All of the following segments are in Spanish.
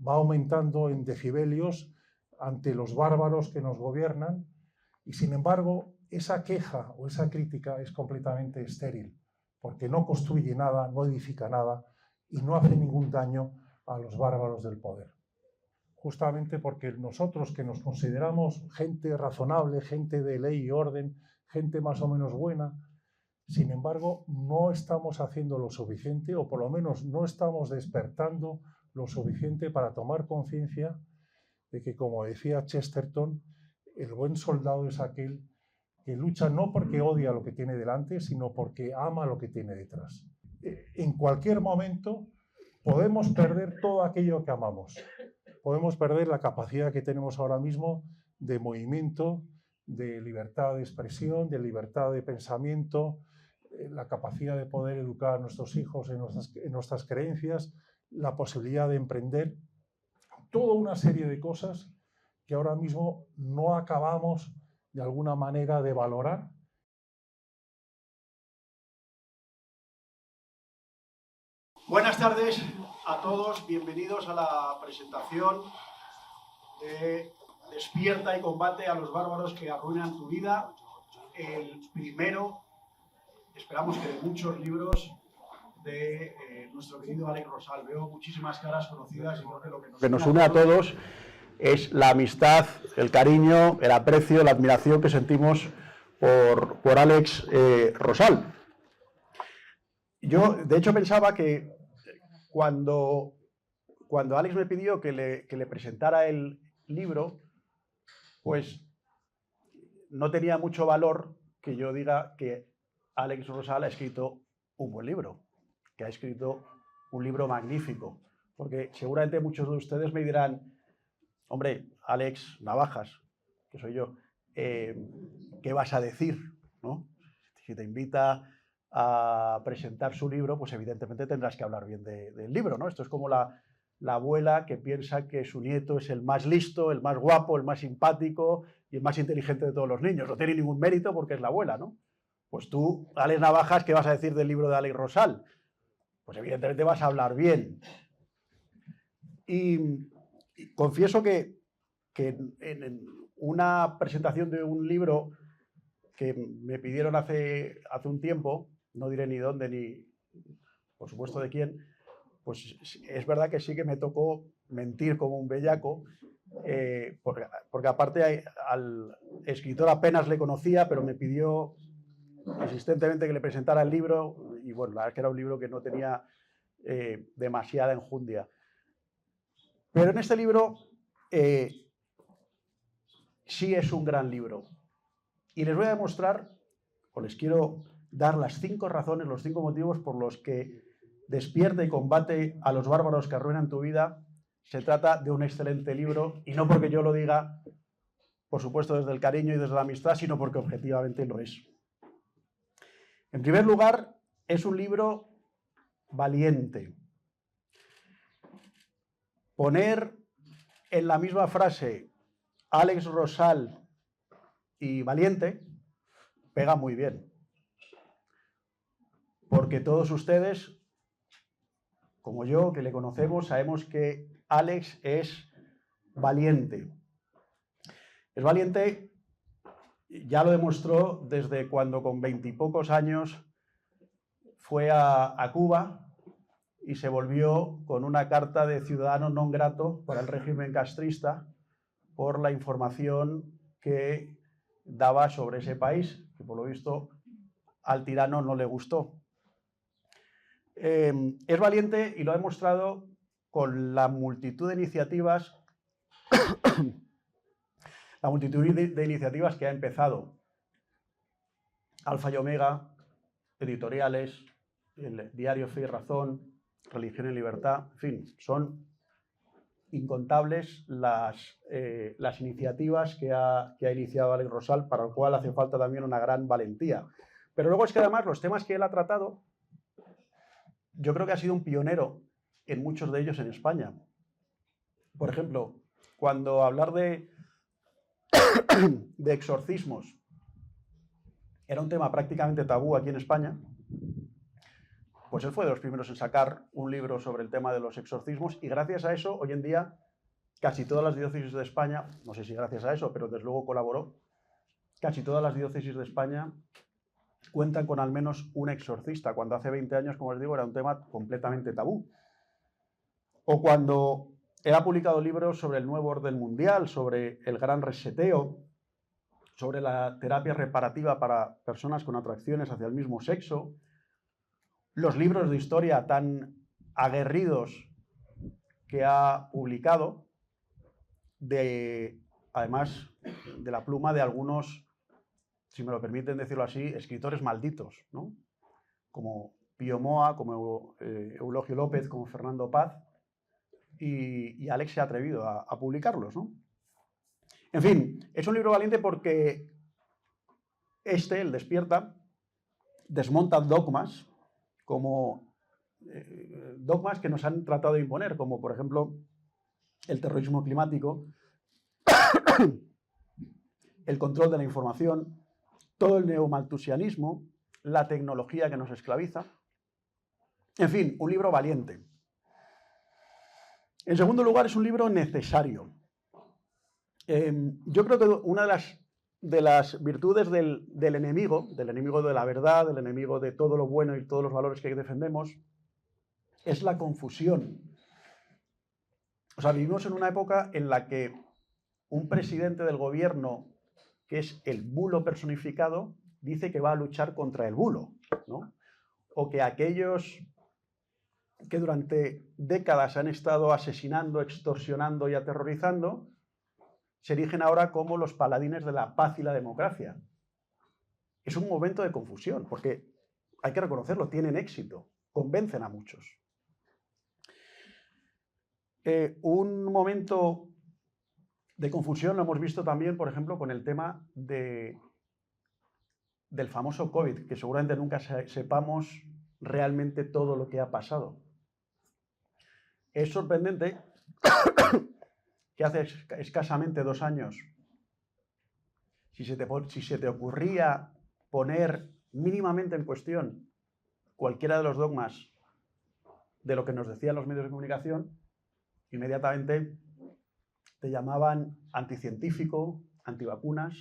va aumentando en decibelios ante los bárbaros que nos gobiernan y, sin embargo, esa queja o esa crítica es completamente estéril, porque no construye nada, no edifica nada y no hace ningún daño a los bárbaros del poder. Justamente porque nosotros, que nos consideramos gente razonable, gente de ley y orden, gente más o menos buena, sin embargo, no estamos haciendo lo suficiente, o por lo menos no estamos despertando lo suficiente para tomar conciencia de que, como decía Chesterton, el buen soldado es aquel que lucha no porque odia lo que tiene delante, sino porque ama lo que tiene detrás. En cualquier momento podemos perder todo aquello que amamos. Podemos perder la capacidad que tenemos ahora mismo de movimiento, de libertad de expresión, de libertad de pensamiento, la capacidad de poder educar a nuestros hijos en nuestras creencias, la posibilidad de emprender, toda una serie de cosas que ahora mismo no acabamos de alguna manera de valorar. Buenas tardes a todos, bienvenidos a la presentación de Despierta y combate a los bárbaros que arruinan tu vida, el primero, esperamos que de muchos libros, de nuestro querido Alex Rosal. Veo muchísimas caras conocidas y creo que lo que nos une a todos es la amistad, el cariño, el aprecio, la admiración que sentimos por Alex Rosal. Yo, de hecho, pensaba que cuando Alex me pidió que le presentara el libro, pues no tenía mucho valor que yo diga que Alex Rosal ha escrito un buen libro, que ha escrito un libro magnífico, porque seguramente muchos de ustedes me dirán, hombre, Alex Navajas, que soy yo, ¿qué vas a decir? ¿No? Si te invita a presentar su libro, pues evidentemente tendrás que hablar bien del libro, ¿no? Esto es como la abuela que piensa que su nieto es el más listo, el más guapo, el más simpático y el más inteligente de todos los niños. No tiene ningún mérito porque es la abuela, ¿no? Pues tú, Alex Navajas, ¿qué vas a decir del libro de Alex Rosal? Pues evidentemente vas a hablar bien. Y confieso que en una presentación de un libro que me pidieron hace un tiempo, no diré ni dónde ni por supuesto de quién, pues es verdad que sí que me tocó mentir como un bellaco, porque aparte al escritor apenas le conocía, pero me pidió insistentemente que le presentara el libro, y bueno, la verdad es que era un libro que no tenía demasiada enjundia. Pero en este libro sí es un gran libro. Y les voy a demostrar, o les quiero dar las 5 razones, los 5 motivos por los que Despierta y combate a los bárbaros que arruinan tu vida. Se trata de un excelente libro, y no porque yo lo diga, por supuesto, desde el cariño y desde la amistad, sino porque objetivamente lo es. En primer lugar, es un libro valiente. Poner en la misma frase Alex Rosal y valiente pega muy bien, porque todos ustedes, como yo, que le conocemos, sabemos que Alex es valiente. Es valiente, ya lo demostró desde cuando con 20 y pocos años fue a Cuba y se volvió con una carta de ciudadano non grato para el régimen castrista por la información que daba sobre ese país, que por lo visto al tirano no le gustó. Es valiente y lo ha demostrado con la multitud de iniciativas, que ha empezado. Alfa y Omega, editoriales, el diario Fe y Razón, Religión y Libertad, en fin, son incontables las iniciativas que ha iniciado Alex Rosal, para lo cual hace falta también una gran valentía. Pero luego es que además los temas que él ha tratado, yo creo que ha sido un pionero en muchos de ellos en España. Por ejemplo, cuando hablar de exorcismos era un tema prácticamente tabú aquí en España, pues él fue de los primeros en sacar un libro sobre el tema de los exorcismos y gracias a eso, hoy en día, casi todas las diócesis de España, no sé si gracias a eso, pero desde luego colaboró, casi todas las diócesis de España cuentan con al menos un exorcista, cuando hace 20 años, como les digo, era un tema completamente tabú. O cuando él ha publicado libros sobre el nuevo orden mundial, sobre el gran reseteo, sobre la terapia reparativa para personas con atracciones hacia el mismo sexo, los libros de historia tan aguerridos que ha publicado, además de la pluma de algunos, si me lo permiten decirlo así, escritores malditos, ¿no? Como Pío Moa, como Eulogio López, como Fernando Paz, y Alex se ha atrevido a publicarlos, ¿no? En fin, es un libro valiente porque el Despierta, desmonta dogmas, como dogmas que nos han tratado de imponer, como por ejemplo el terrorismo climático, el control de la información, todo el neomaltusianismo, la tecnología que nos esclaviza. En fin, un libro valiente. En segundo lugar, es un libro necesario. Yo creo que una de las virtudes del enemigo de la verdad, del enemigo de todo lo bueno y todos los valores que defendemos, es la confusión. O sea, vivimos en una época en la que un presidente del gobierno, que es el bulo personificado, dice que va a luchar contra el bulo, ¿no? O que aquellos que durante décadas han estado asesinando, extorsionando y aterrorizando, se erigen ahora como los paladines de la paz y la democracia. Es un momento de confusión, porque hay que reconocerlo, tienen éxito, convencen a muchos. Un momento de confusión lo hemos visto también, por ejemplo, con el tema del famoso COVID, que seguramente nunca sepamos realmente todo lo que ha pasado. Es sorprendente que hace escasamente 2 años, si se te ocurría poner mínimamente en cuestión cualquiera de los dogmas de lo que nos decían los medios de comunicación, inmediatamente te llamaban anticientífico, antivacunas,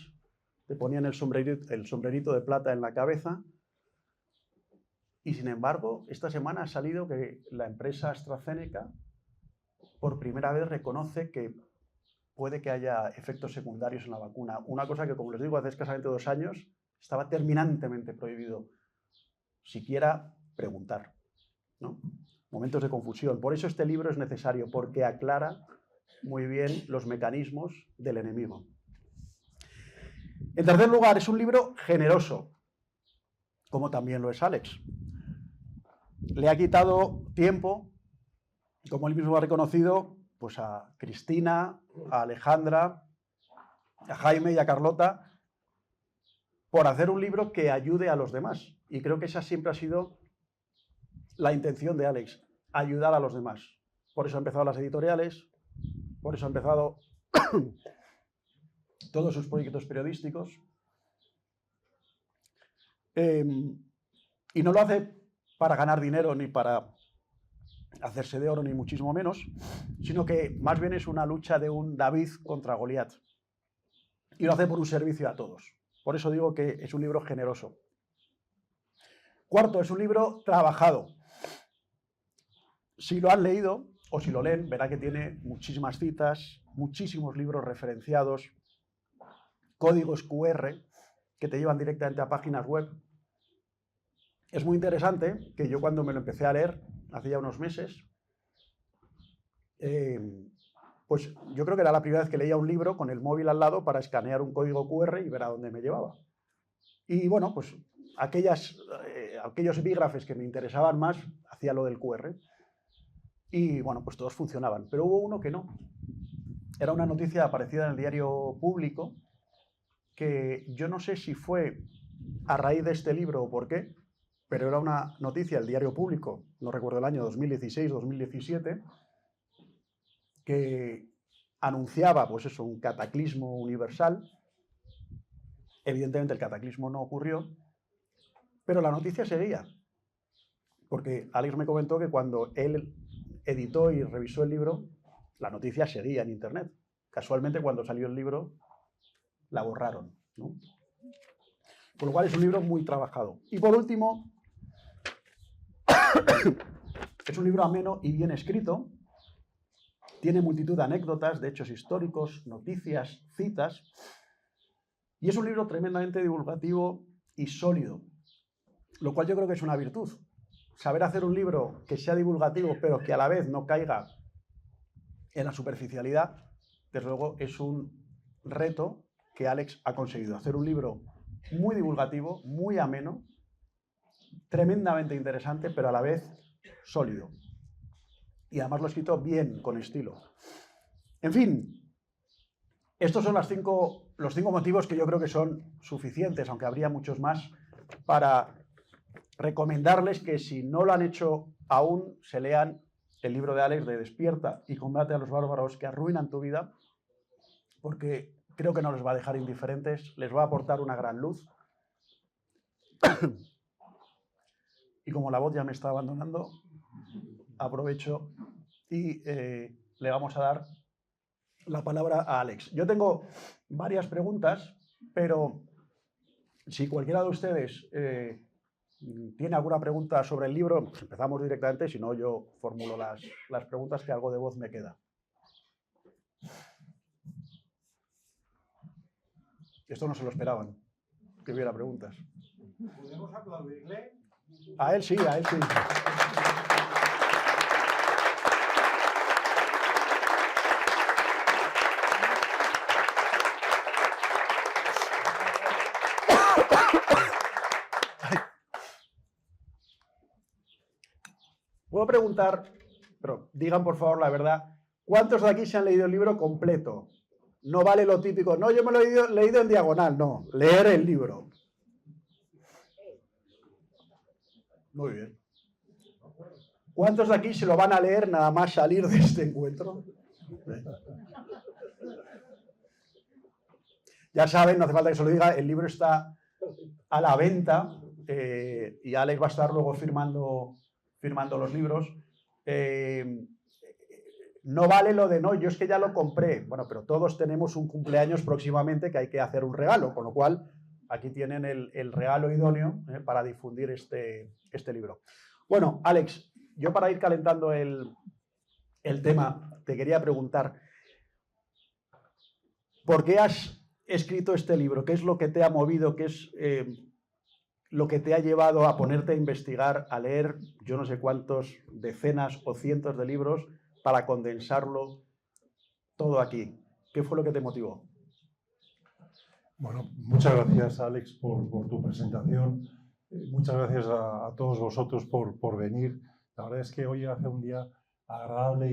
te ponían el sombrerito de plata en la cabeza. Y sin embargo, esta semana ha salido que la empresa AstraZeneca por primera vez reconoce que puede que haya efectos secundarios en la vacuna. Una cosa que, como les digo, hace escasamente 2 años estaba terminantemente prohibido siquiera preguntar, ¿no? Momentos de confusión. Por eso este libro es necesario, porque aclara muy bien los mecanismos del enemigo. En tercer lugar, es un libro generoso, como también lo es Alex. Le ha quitado tiempo, como él mismo ha reconocido, pues a Cristina, a Alejandra, a Jaime y a Carlota, por hacer un libro que ayude a los demás. Y creo que esa siempre ha sido la intención de Alex, ayudar a los demás. Por eso ha empezado las editoriales, por eso ha empezado todos sus proyectos periodísticos. Y no lo hace para ganar dinero ni para hacerse de oro, ni muchísimo menos, sino que más bien es una lucha de un David contra Goliat. Y lo hace por un servicio a todos. Por eso digo que es un libro generoso. Cuarto, es un libro trabajado. Si lo han leído, o si lo leen, verá que tiene muchísimas citas, muchísimos libros referenciados, códigos QR que te llevan directamente a páginas web. Es muy interesante que yo cuando me lo empecé a leer, hace ya unos meses, pues yo creo que era la primera vez que leía un libro con el móvil al lado para escanear un código QR y ver a dónde me llevaba. Y bueno, pues aquellos epígrafes que me interesaban más, hacía lo del QR. Y bueno, pues todos funcionaban. Pero hubo uno que no. Era una noticia aparecida en el diario Público, que yo no sé si fue a raíz de este libro o por qué, pero era una noticia del diario Público, no recuerdo el año, 2016-2017, que anunciaba, pues eso, un cataclismo universal. Evidentemente el cataclismo no ocurrió, pero la noticia seguía. Porque Alex me comentó que cuando él editó y revisó el libro, la noticia seguía en Internet. Casualmente, cuando salió el libro, la borraron, ¿no? Por lo cual es un libro muy trabajado. Y por último, es un libro ameno y bien escrito. Tiene multitud de anécdotas, de hechos históricos, noticias, citas. Y es un libro tremendamente divulgativo y sólido, lo cual yo creo que es una virtud. Saber hacer un libro que sea divulgativo, pero que a la vez no caiga en la superficialidad, desde luego es un reto que Alex ha conseguido. Hacer un libro muy divulgativo, muy ameno, tremendamente interesante, pero a la vez sólido. Y además lo ha escrito bien, con estilo. En fin, estos son los cinco motivos que yo creo que son suficientes, aunque habría muchos más, para recomendarles que si no lo han hecho aún, se lean el libro de Alex de Despierta y combate a los bárbaros que arruinan tu vida, porque creo que no les va a dejar indiferentes, les va a aportar una gran luz. Y como la voz ya me está abandonando, aprovecho y le vamos a dar la palabra a Alex. Yo tengo varias preguntas, pero si cualquiera de ustedes tiene alguna pregunta sobre el libro, pues empezamos directamente, si no yo formulo las preguntas, que algo de voz me queda. Esto no se lo esperaban, que hubiera preguntas. ¿Podemos aplaudirle? A él sí, a él sí. Puedo preguntar, pero digan por favor la verdad, ¿cuántos de aquí se han leído el libro completo? No vale lo típico, no, yo me lo he leído en diagonal, no, leer el libro. Muy bien. ¿Cuántos de aquí se lo van a leer nada más salir de este encuentro? Ya saben, no hace falta que se lo diga, el libro está a la venta y Alex va a estar luego firmando los libros. No vale lo de no, yo es que ya lo compré. Bueno, pero todos tenemos un cumpleaños próximamente que hay que hacer un regalo, con lo cual aquí tienen el regalo idóneo para difundir este libro. Bueno, Alex, yo para ir calentando el tema, te quería preguntar, ¿por qué has escrito este libro? ¿Qué es lo que te ha movido? ¿Qué es lo que te ha llevado a ponerte a investigar, a leer yo no sé cuántos decenas o cientos de libros para condensarlo todo aquí? ¿Qué fue lo que te motivó? Bueno, muchas gracias, Alex, por tu presentación. Muchas gracias a todos vosotros por venir. La verdad es que hoy hace un día agradable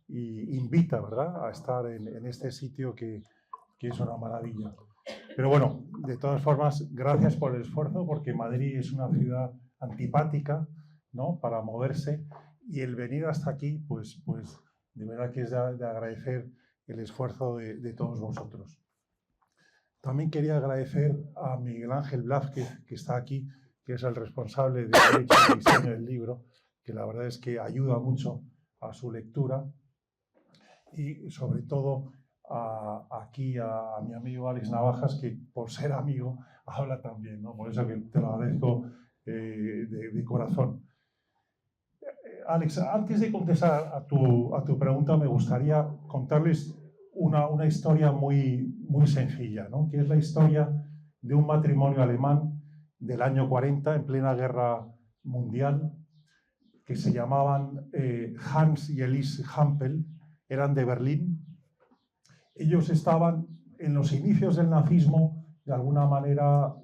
y invita, ¿verdad?, a estar en este sitio que es una maravilla. Pero bueno, de todas formas, gracias por el esfuerzo, porque Madrid es una ciudad antipática, ¿no?, para moverse, y el venir hasta aquí, pues de verdad que es de agradecer el esfuerzo de todos vosotros. También quería agradecer a Miguel Ángel Blázquez, que está aquí, que es el responsable de derecho y diseño del libro, que la verdad es que ayuda mucho a su lectura, y sobre todo aquí a mi amigo Alex Navajas, que por ser amigo habla también, ¿no? Por eso que te lo agradezco de corazón. Alex, antes de contestar a tu pregunta, me gustaría contarles una historia muy sencilla, ¿no?, que es la historia de un matrimonio alemán del año 40, en plena guerra mundial, que se llamaban Hans y Elise Hampel, eran de Berlín. Ellos estaban en los inicios del nazismo, de alguna manera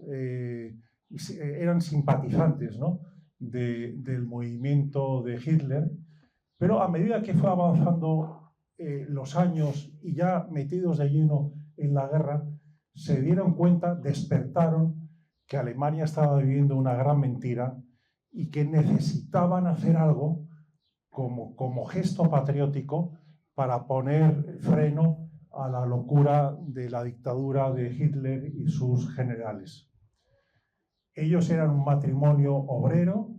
eran simpatizantes, ¿no?, del movimiento de Hitler, pero a medida que fue avanzando los años y ya metidos de lleno en la guerra, se dieron cuenta, despertaron, que Alemania estaba viviendo una gran mentira y que necesitaban hacer algo como gesto patriótico para poner freno a la locura de la dictadura de Hitler y sus generales. Ellos eran un matrimonio obrero,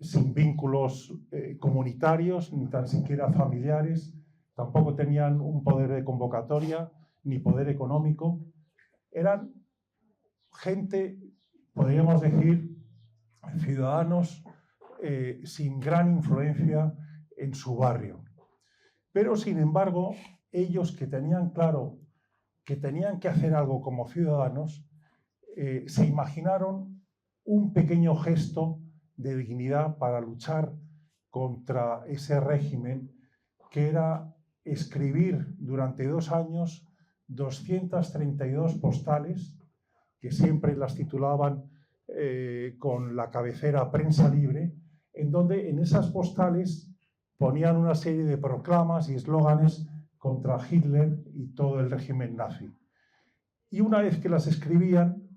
sin vínculos comunitarios, ni tan siquiera familiares, tampoco tenían un poder de convocatoria, ni poder económico. Eran gente, podríamos decir, ciudadanos sin gran influencia en su barrio. Pero, sin embargo, ellos que tenían claro que tenían que hacer algo como ciudadanos, se imaginaron un pequeño gesto de dignidad para luchar contra ese régimen, que era escribir durante 2 años 232 postales, que siempre las titulaban con la cabecera Prensa Libre, en donde en esas postales ponían una serie de proclamas y eslóganes contra Hitler y todo el régimen nazi. Y una vez que las escribían,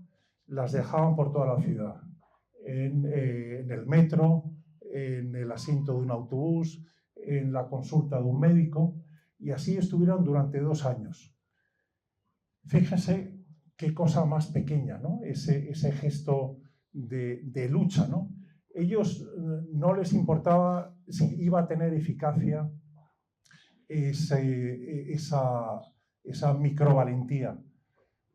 las dejaban por toda la ciudad, en el metro, en el asiento de un autobús, en la consulta de un médico, y así estuvieron durante 2 años. Fíjense qué cosa más pequeña, ¿no? Ese gesto de lucha, ¿no? Ellos no les importaba si iba a tener eficacia esa microvalentía.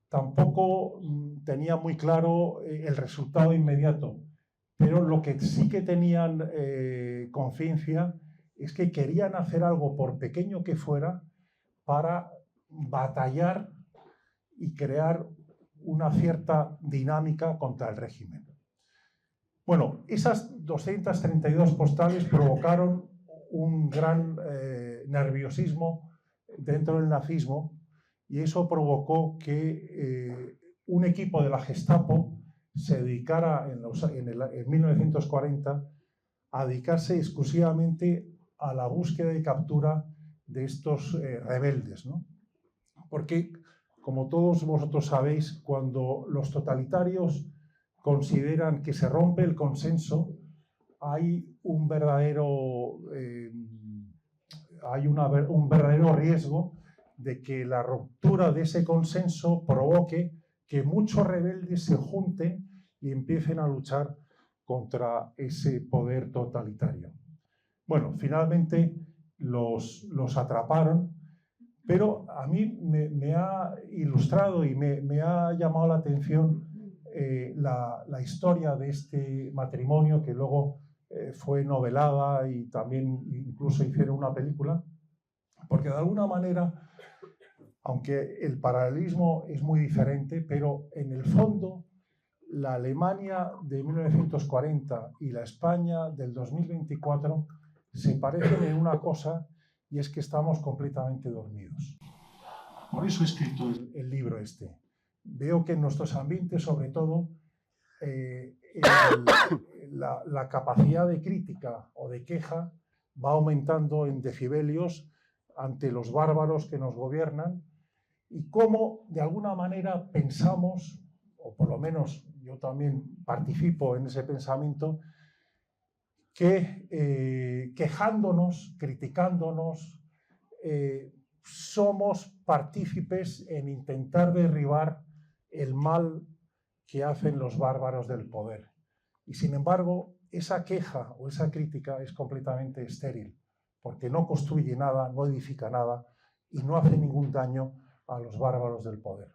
Tampoco tenía muy claro el resultado inmediato, pero lo que sí que tenían conciencia es que querían hacer algo, por pequeño que fuera, para batallar y crear una cierta dinámica contra el régimen. Bueno, esas 232 postales provocaron un gran nerviosismo dentro del nazismo, y eso provocó que un equipo de la Gestapo se dedicara en 1940 a dedicarse exclusivamente a la búsqueda y captura de estos rebeldes, ¿no? Porque, como todos vosotros sabéis, cuando los totalitarios consideran que se rompe el consenso, hay un verdadero riesgo de que la ruptura de ese consenso provoque que muchos rebeldes se junten y empiecen a luchar contra ese poder totalitario. Bueno, finalmente los atraparon, pero a mí me ha ilustrado y me ha llamado la atención la historia de este matrimonio, que luego fue novelada y también incluso hicieron una película, porque de alguna manera, aunque el paralelismo es muy diferente, pero en el fondo la Alemania de 1940 y la España del 2024 se parecen en una cosa, y es que estamos completamente dormidos. Por eso he escrito el libro este. Veo que en nuestros ambientes, sobre todo, la capacidad de crítica o de queja va aumentando en decibelios ante los bárbaros que nos gobiernan, y cómo de alguna manera pensamos, o por lo menos yo también participo en ese pensamiento, que quejándonos, criticándonos, somos partícipes en intentar derribar el mal que hacen los bárbaros del poder. Y sin embargo, esa queja o esa crítica es completamente estéril, porque no construye nada, no edifica nada y no hace ningún daño a los bárbaros del poder.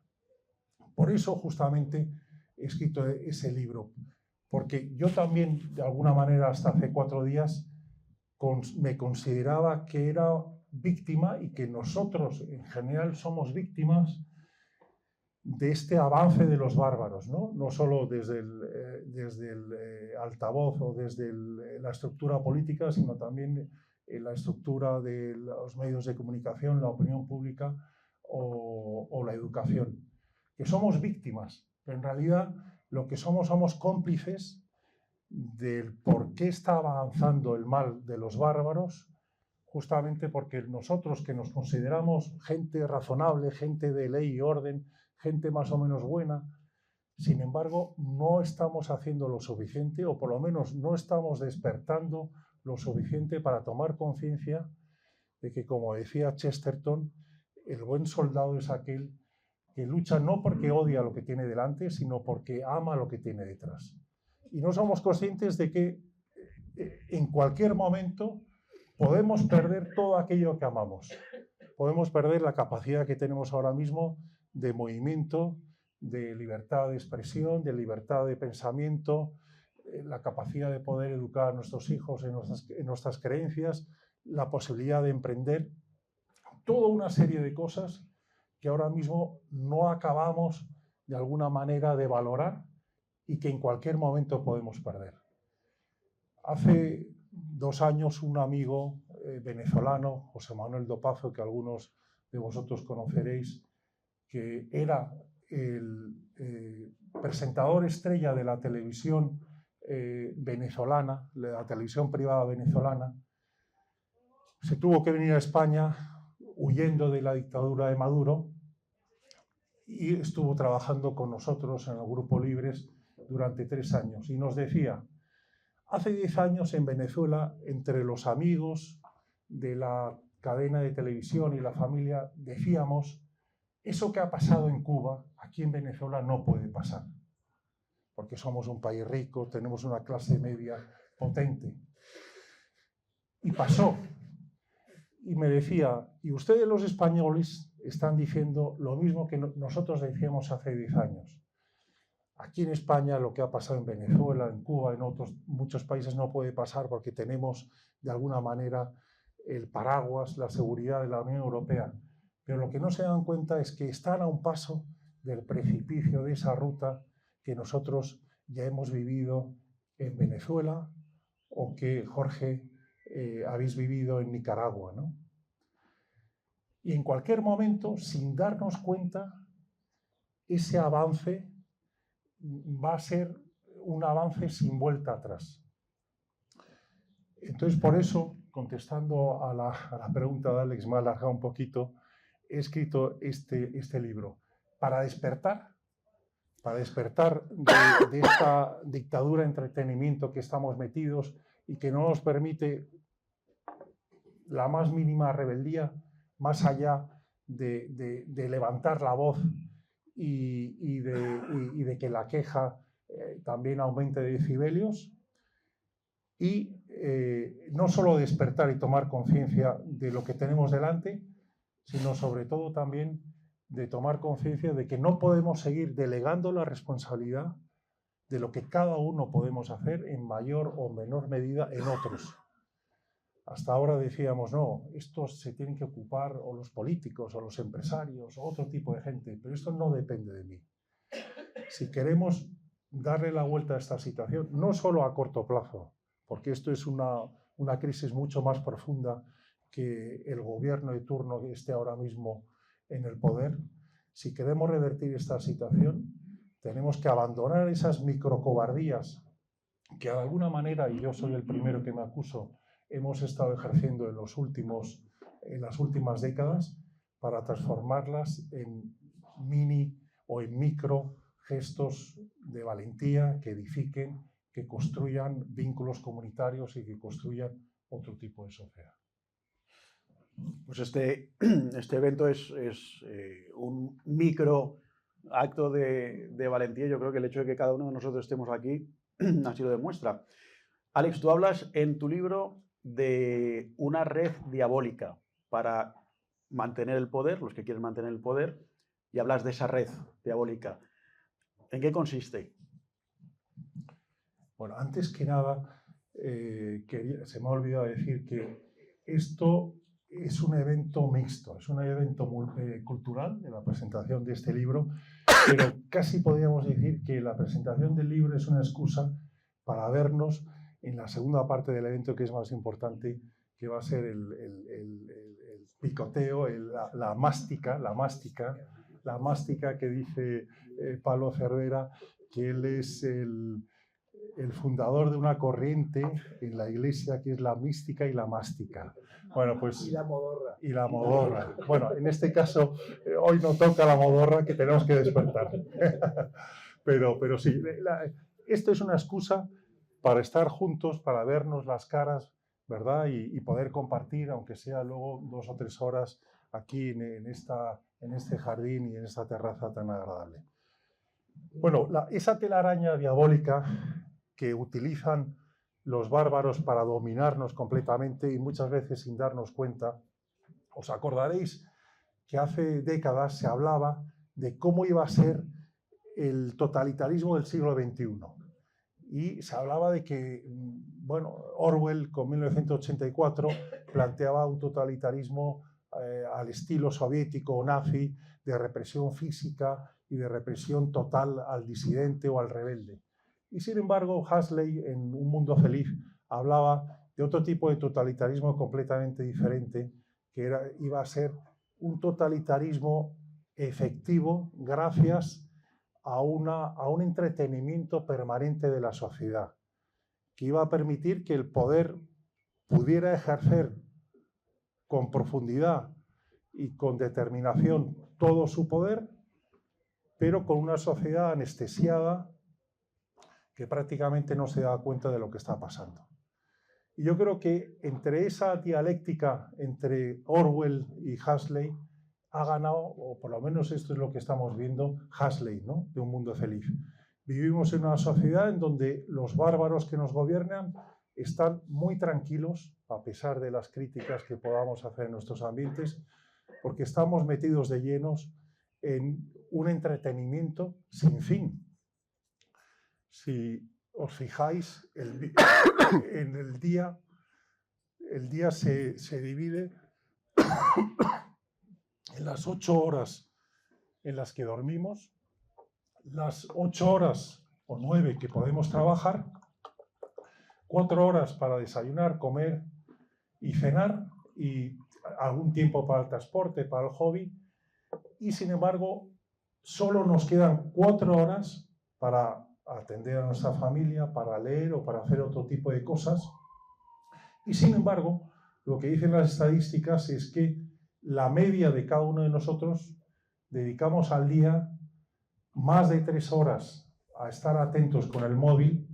Por eso justamente he escrito ese libro, porque yo también, de alguna manera, hasta hace 4 días, me consideraba que era víctima, y que nosotros en general somos víctimas de este avance de los bárbaros, no solo desde el altavoz o desde la estructura política, sino también en la estructura de los medios de comunicación, la opinión pública o la educación. Que somos víctimas, pero en realidad lo que somos cómplices del por qué está avanzando el mal de los bárbaros, justamente porque nosotros, que nos consideramos gente razonable, gente de ley y orden, gente más o menos buena, sin embargo, no estamos haciendo lo suficiente, o por lo menos no estamos despertando lo suficiente para tomar conciencia de que, como decía Chesterton, el buen soldado es aquel que lucha no porque odia lo que tiene delante, sino porque ama lo que tiene detrás. Y no somos conscientes de que en cualquier momento podemos perder todo aquello que amamos. Podemos perder la capacidad que tenemos ahora mismo de movimiento, de libertad de expresión, de libertad de pensamiento, la capacidad de poder educar a nuestros hijos en nuestras creencias, la posibilidad de emprender, toda una serie de cosas que ahora mismo no acabamos de alguna manera de valorar y que en cualquier momento podemos perder. Hace 2 años un amigo venezolano, José Manuel Dopazo, que algunos de vosotros conoceréis, que era el presentador estrella de la televisión venezolana, la televisión privada venezolana, se tuvo que venir a España huyendo de la dictadura de Maduro y estuvo trabajando con nosotros en el Grupo Libres durante 3 años y nos decía: hace 10 años en Venezuela, entre los amigos de la cadena de televisión y la familia, decíamos: eso que ha pasado en Cuba, aquí en Venezuela no puede pasar, porque somos un país rico, tenemos una clase media potente. Y pasó. Y me decía: y ustedes los españoles están diciendo lo mismo que nosotros decíamos hace 10 años. Aquí en España lo que ha pasado en Venezuela, en Cuba, en otros muchos países no puede pasar porque tenemos de alguna manera el paraguas, la seguridad de la Unión Europea. Pero lo que no se dan cuenta es que están a un paso del precipicio de esa ruta que nosotros ya hemos vivido en Venezuela o que, Jorge, habéis vivido en Nicaragua, ¿no? Y en cualquier momento, sin darnos cuenta, ese avance va a ser un avance sin vuelta atrás. Entonces, por eso, contestando a la pregunta de Alex, me ha alargado un poquito, he escrito este libro para despertar de esta dictadura de entretenimiento que estamos metidos y que no nos permite la más mínima rebeldía, más allá de levantar la voz y de que la queja también aumente de decibelios, y no solo despertar y tomar conciencia de lo que tenemos delante, sino sobre todo también de tomar conciencia de que no podemos seguir delegando la responsabilidad de lo que cada uno podemos hacer en mayor o menor medida en otros. Hasta ahora decíamos: no, estos se tienen que ocupar o los políticos o los empresarios o otro tipo de gente, pero esto no depende de mí. Si queremos darle la vuelta a esta situación, no solo a corto plazo, porque esto es una crisis mucho más profunda que el gobierno de turno que esté ahora mismo en el poder. Si queremos revertir esta situación, tenemos que abandonar esas microcobardías que de alguna manera, y yo soy el primero que me acuso, hemos estado ejerciendo en las últimas décadas, para transformarlas en mini o en micro gestos de valentía que edifiquen, que construyan vínculos comunitarios y que construyan otro tipo de sociedad. Pues este evento es un micro acto de valentía. Yo creo que el hecho de que cada uno de nosotros estemos aquí así lo demuestra. Alex, tú hablas en tu libro de una red diabólica para mantener el poder, los que quieren mantener el poder, y hablas de esa red diabólica. ¿En qué consiste? Bueno, antes que nada, se me ha olvidado decir que esto es un evento mixto, es un evento cultural de la presentación de este libro, pero casi podríamos decir que la presentación del libro es una excusa para vernos en la segunda parte del evento, que es más importante, que va a ser el picoteo, la mástica que dice Pablo Cervera, que él es el fundador de una corriente en la iglesia que es la mística y la mástica. Bueno, pues, y la modorra. Y la modorra. Bueno, en este caso, hoy no toca la modorra, que tenemos que despertar. Pero sí, esto es una excusa para estar juntos, para vernos las caras, ¿verdad? Y poder compartir, aunque sea luego 2 o 3 horas, aquí en este jardín y en esta terraza tan agradable. Bueno, esa telaraña diabólica que utilizan los bárbaros para dominarnos completamente y muchas veces sin darnos cuenta. Os acordaréis que hace décadas se hablaba de cómo iba a ser el totalitarismo del siglo XXI. Y se hablaba de que, bueno, Orwell con 1984 planteaba un totalitarismo al estilo soviético o nazi, de represión física y de represión total al disidente o al rebelde. Y sin embargo, Huxley, en Un mundo feliz, hablaba de otro tipo de totalitarismo completamente diferente, que iba a ser un totalitarismo efectivo gracias a un entretenimiento permanente de la sociedad, que iba a permitir que el poder pudiera ejercer con profundidad y con determinación todo su poder, pero con una sociedad anestesiada que prácticamente no se da cuenta de lo que está pasando. Y yo creo que entre esa dialéctica entre Orwell y Huxley ha ganado, o por lo menos esto es lo que estamos viendo, Huxley, ¿no? De Un mundo feliz. Vivimos en una sociedad en donde los bárbaros que nos gobiernan están muy tranquilos, a pesar de las críticas que podamos hacer en nuestros ambientes, porque estamos metidos de llenos en un entretenimiento sin fin. Si os fijáis, en el día se divide en las 8 horas en las que dormimos, las 8 horas o 9 que podemos trabajar, 4 horas para desayunar, comer y cenar, y algún tiempo para el transporte, para el hobby, y sin embargo solo nos quedan 4 horas para atender a nuestra familia, para leer o para hacer otro tipo de cosas. Y sin embargo, lo que dicen las estadísticas es que la media de cada uno de nosotros dedicamos al día más de 3 horas a estar atentos con el móvil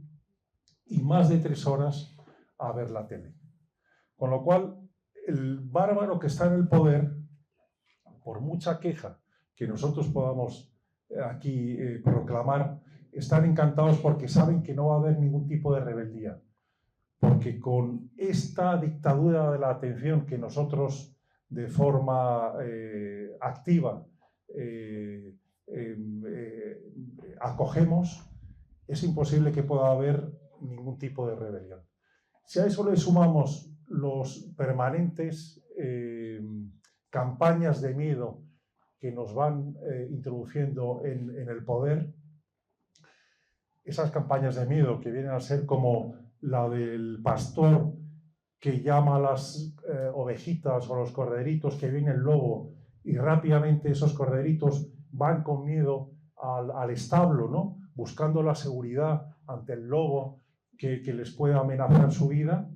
y más de 3 horas a ver la tele. Con lo cual, el bárbaro que está en el poder, por mucha queja que nosotros podamos aquí proclamar, están encantados porque saben que no va a haber ningún tipo de rebeldía. Porque con esta dictadura de la atención que nosotros de forma activa acogemos, es imposible que pueda haber ningún tipo de rebelión. Si a eso le sumamos los permanentes campañas de miedo que nos van introduciendo en el poder, esas campañas de miedo que vienen a ser como la del pastor que llama a las ovejitas o a los corderitos que viene el lobo, y rápidamente esos corderitos van con miedo al establo, ¿no? Buscando la seguridad ante el lobo que les puede amenazar su vida.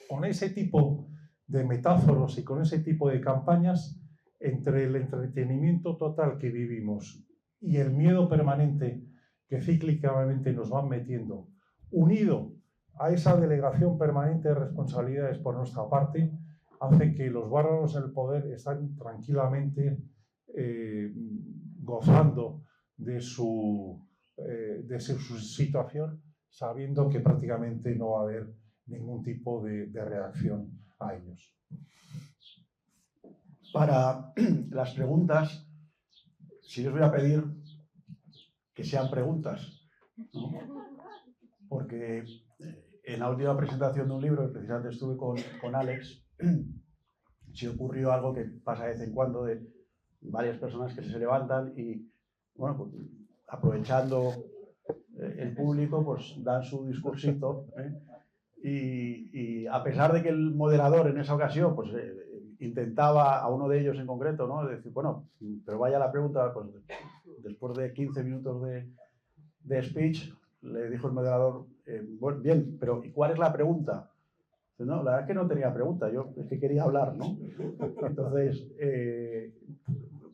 Con ese tipo de metáforos y con ese tipo de campañas, entre el entretenimiento total que vivimos y el miedo permanente que cíclicamente nos van metiendo, unido a esa delegación permanente de responsabilidades por nuestra parte, hace que los bárbaros del poder están tranquilamente gozando de su situación, sabiendo que prácticamente no va a haber ningún tipo de reacción a ellos. Para las preguntas, sí les voy a pedir que sean preguntas, ¿no? Porque en la última presentación de un libro, que precisamente estuve con Alex, se ocurrió algo que pasa de vez en cuando, de varias personas que se levantan y, bueno, pues, aprovechando el público, pues dan su discursito, y a pesar de que el moderador en esa ocasión pues intentaba, a uno de ellos en concreto, ¿no?, decir, bueno, pero vaya la pregunta, pues después de 15 minutos de speech, le dijo el moderador, bueno, bien, pero ¿y cuál es la pregunta? No, la verdad es que no tenía pregunta, yo es que quería hablar, ¿no? Entonces,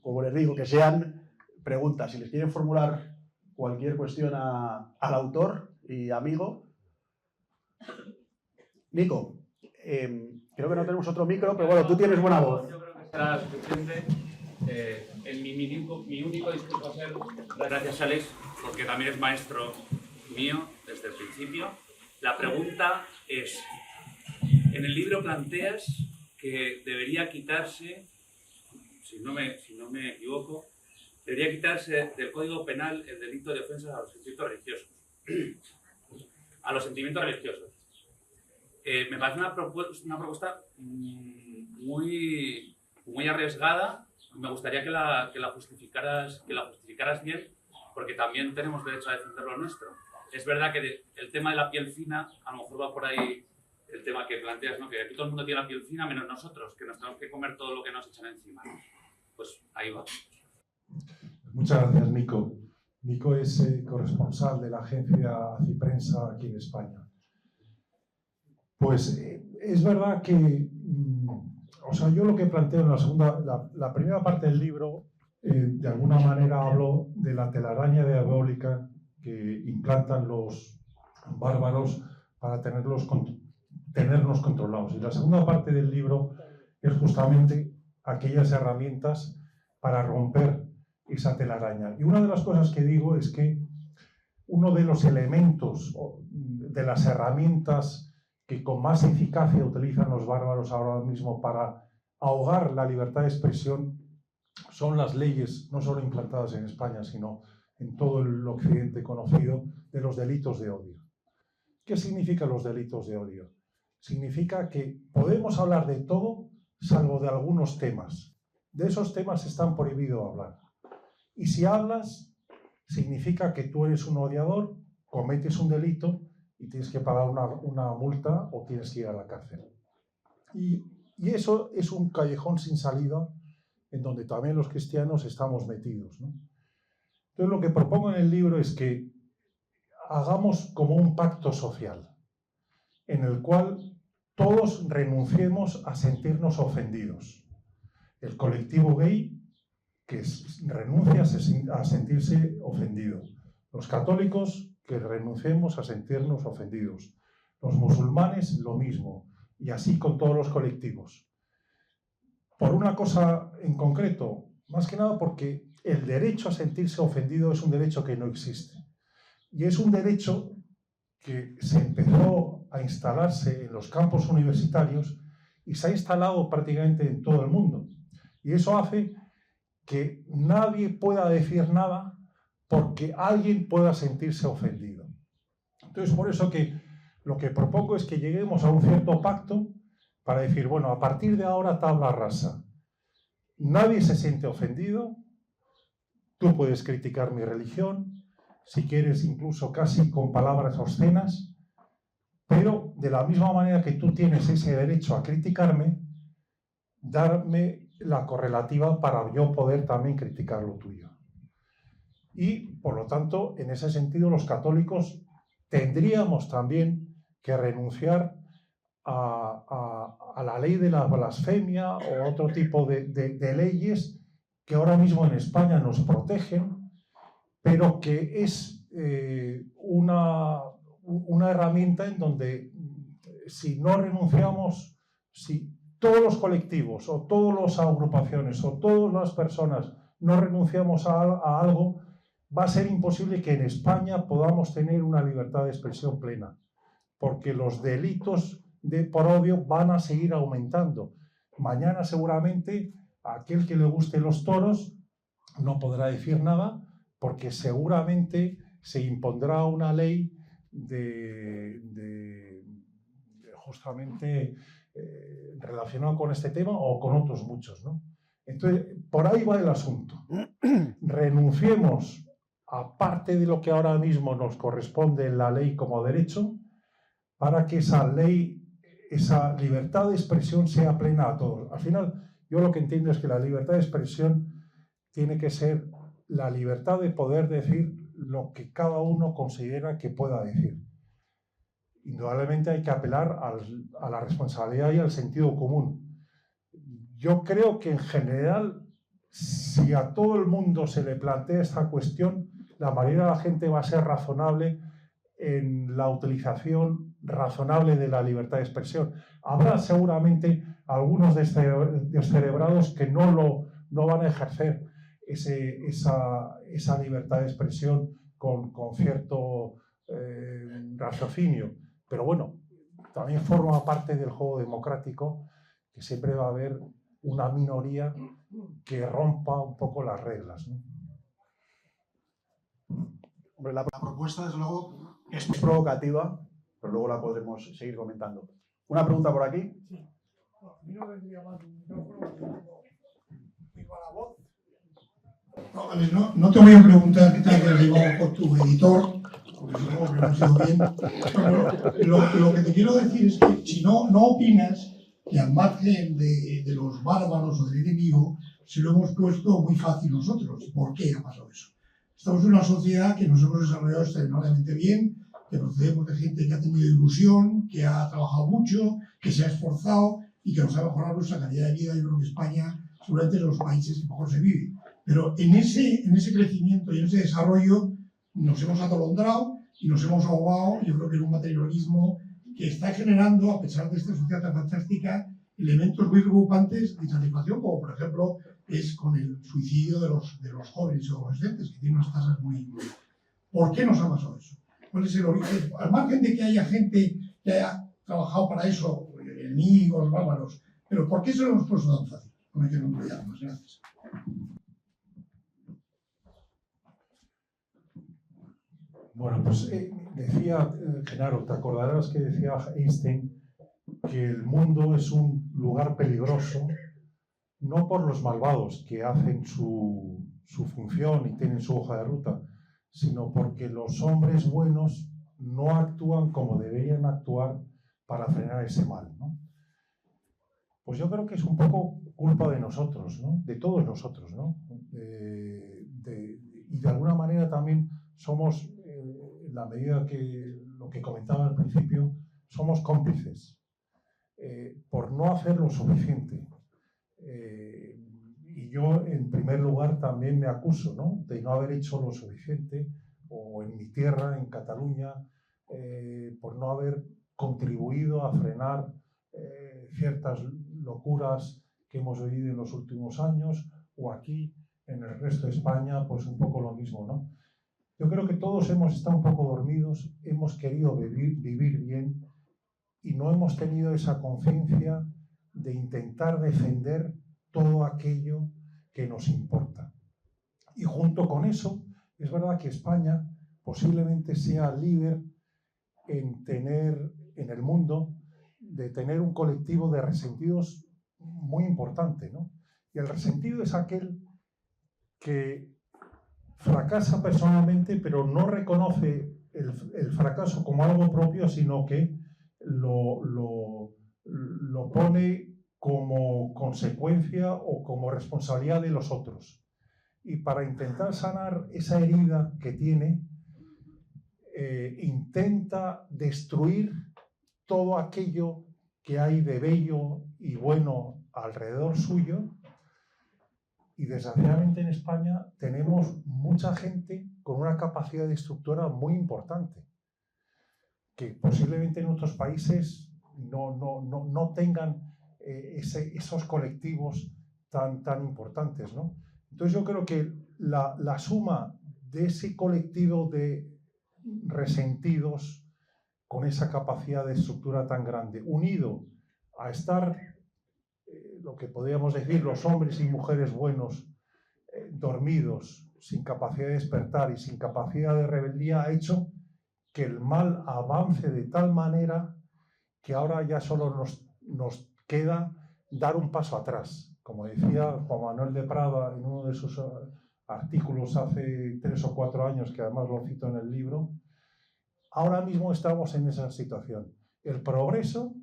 como les digo, que sean preguntas. Si les quieren formular cualquier cuestión al autor y amigo. Nico, creo que no tenemos otro micro, pero bueno, tú tienes buena voz. Yo creo que será suficiente. Mi único discurso va a ser gracias a Alex, porque también es maestro mío desde el principio. La pregunta es, en el libro planteas que debería quitarse, si no me equivoco, debería quitarse del Código Penal el delito de ofensas a los sentimientos religiosos. A los sentimientos religiosos. Me parece una propuesta muy arriesgada. Me gustaría que la justificaras bien, porque también tenemos derecho a defender lo nuestro. Es verdad que el tema de la piel fina, a lo mejor va por ahí el tema que planteas, ¿no? Que aquí todo el mundo tiene la piel fina menos nosotros, que nos tenemos que comer todo lo que nos echan encima. Pues ahí va. Muchas gracias, Nico. Nico es corresponsal de la agencia Ciprensa aquí en España. Pues es verdad que, o sea, yo lo que planteo en la primera parte del libro, de alguna manera hablo de la telaraña diabólica que implantan los bárbaros para tenernos controlados. Y la segunda parte del libro es justamente aquellas herramientas para romper esa telaraña. Y una de las cosas que digo es que uno de los elementos de las herramientas que con más eficacia utilizan los bárbaros ahora mismo para ahogar la libertad de expresión son las leyes, no solo implantadas en España, sino en todo el occidente conocido, de los delitos de odio. ¿Qué significan los delitos de odio? Significa que podemos hablar de todo, salvo de algunos temas. De esos temas están prohibido hablar. Y si hablas, significa que tú eres un odiador, cometes un delito y tienes que pagar una multa o tienes que ir a la cárcel. Y eso es un callejón sin salida en donde también los cristianos estamos metidos, ¿no? Entonces lo que propongo en el libro es que hagamos como un pacto social en el cual todos renunciemos a sentirnos ofendidos. El colectivo gay que renuncia a sentirse ofendido. Los católicos que renunciemos a sentirnos ofendidos. Los musulmanes lo mismo. Y así con todos los colectivos. Por una cosa en concreto, más que nada porque el derecho a sentirse ofendido es un derecho que no existe. Y es un derecho que se empezó a instalarse en los campus universitarios y se ha instalado prácticamente en todo el mundo. Y eso hace que nadie pueda decir nada porque alguien pueda sentirse ofendido. Entonces, por eso que lo que propongo es que lleguemos a un cierto pacto para decir, bueno, a partir de ahora tabla rasa. Nadie se siente ofendido, tú puedes criticar mi religión, si quieres incluso casi con palabras obscenas, pero de la misma manera que tú tienes ese derecho a criticarme, darme la correlativa para yo poder también criticar lo tuyo. Y, por lo tanto, en ese sentido, los católicos tendríamos también que renunciar a la ley de la blasfemia o a otro tipo de leyes que ahora mismo en España nos protegen, pero que es una herramienta en donde si no renunciamos, si todos los colectivos o todas las agrupaciones o todas las personas no renunciamos a algo, va a ser imposible que en España podamos tener una libertad de expresión plena, porque los delitos por odio van a seguir aumentando. Mañana seguramente aquel que le guste los toros no podrá decir nada, porque seguramente se impondrá una ley justamente relacionada con este tema o con otros muchos, ¿no? Entonces, por ahí va el asunto. Renunciemos a parte de lo que ahora mismo nos corresponde en la ley como derecho, para que esa ley, esa libertad de expresión sea plena a todos. Al final, yo lo que entiendo es que la libertad de expresión tiene que ser la libertad de poder decir lo que cada uno considera que pueda decir. Indudablemente hay que apelar a la responsabilidad y al sentido común. Yo creo que en general, si a todo el mundo se le plantea esta cuestión, la mayoría de la gente va a ser razonable en la utilización razonable de la libertad de expresión. Habrá seguramente algunos descerebrados que no van a ejercer esa libertad de expresión con cierto raciocinio, Pero bueno, también forma parte del juego democrático que siempre va a haber una minoría que rompa un poco las reglas, ¿no? Hombre, la propuesta, desde luego, es provocativa, pero luego la podremos seguir comentando. Una pregunta por aquí. Sí. No, a mí no me llaman un micrófono, viva la voz. No, Alex, no te voy a preguntar qué tal te has llevado con tu editor, porque supongo que no ha sido bien. Pero lo que te quiero decir es que si no opinas que al margen de los bárbaros o del enemigo, se lo hemos puesto muy fácil nosotros. ¿Por qué ha pasado eso? Estamos en una sociedad que nos hemos desarrollado extraordinariamente bien, que procedemos de gente que ha tenido ilusión, que ha trabajado mucho, que se ha esforzado y que nos ha mejorado nuestra calidad de vida. Yo creo que España seguramente es de los países que mejor se vive. Pero en ese crecimiento y en ese desarrollo nos hemos atolondrado y nos hemos ahogado, yo creo que en un materialismo que está generando, a pesar de esta sociedad tan fantástica, elementos muy preocupantes de insatisfacción, como por ejemplo es con el suicidio de los jóvenes y adolescentes, que tienen unas tasas muy... ¿Por qué nos ha pasado eso? ¿Cuál es el origen? Al margen de que haya gente que haya trabajado para eso, enemigos, bárbaros, pero ¿por qué se lo hemos puesto tan fácil? No me quiero enrollar más. Gracias. Bueno, pues decía Genaro, te acordarás que decía Einstein que el mundo es un lugar peligroso, no por los malvados que hacen su función y tienen su hoja de ruta, sino porque los hombres buenos no actúan como deberían actuar para frenar ese mal, ¿no? Pues yo creo que es un poco culpa de nosotros, ¿no? De todos nosotros, ¿no? Y de alguna manera también somos, en la medida que lo que comentaba al principio, somos cómplices por no hacer lo suficiente. Y yo, en primer lugar, también me acuso, ¿no?, de no haber hecho lo suficiente, o en mi tierra, en Cataluña, por no haber contribuido a frenar ciertas locuras que hemos vivido en los últimos años, o aquí, en el resto de España, pues un poco lo mismo, ¿no? Yo creo que todos hemos estado un poco dormidos, hemos querido vivir bien y no hemos tenido esa conciencia de intentar defender todo aquello que nos importa. Y junto con eso, es verdad que España posiblemente sea líder en tener, en el mundo, de tener un colectivo de resentidos muy importante, ¿no? Y el resentido es aquel que fracasa personalmente, pero no reconoce el fracaso como algo propio, sino que lo pone como consecuencia o como responsabilidad de los otros. Y para intentar sanar esa herida que tiene, intenta destruir todo aquello que hay de bello y bueno alrededor suyo. Y desgraciadamente en España tenemos mucha gente con una capacidad destructora muy importante, que posiblemente en otros países no tengan esos colectivos tan importantes, ¿no? Entonces yo creo que la suma de ese colectivo de resentidos con esa capacidad de estructura tan grande, unido a estar, lo que podríamos decir, los hombres y mujeres buenos, dormidos, sin capacidad de despertar y sin capacidad de rebeldía, ha hecho que el mal avance de tal manera que ahora ya solo nos queda dar un paso atrás. Como decía Juan Manuel de Prada en uno de sus artículos hace 3 o 4 años, que además lo cito en el libro, ahora mismo estamos en esa situación. El progreso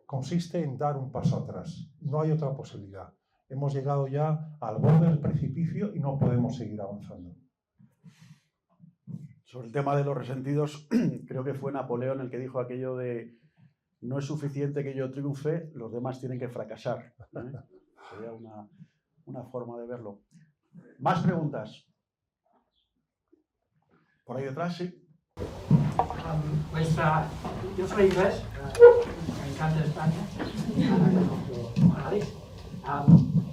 consiste en dar un paso atrás. No hay otra posibilidad. Hemos llegado ya al borde del precipicio y no podemos seguir avanzando. Sobre el tema de los resentidos, creo que fue Napoleón el que dijo aquello de no es suficiente que yo triunfe, los demás tienen que fracasar, ¿eh? Sería una forma de verlo. ¿Más preguntas? Por ahí detrás, sí. Pues yo soy inglés, me encanta España,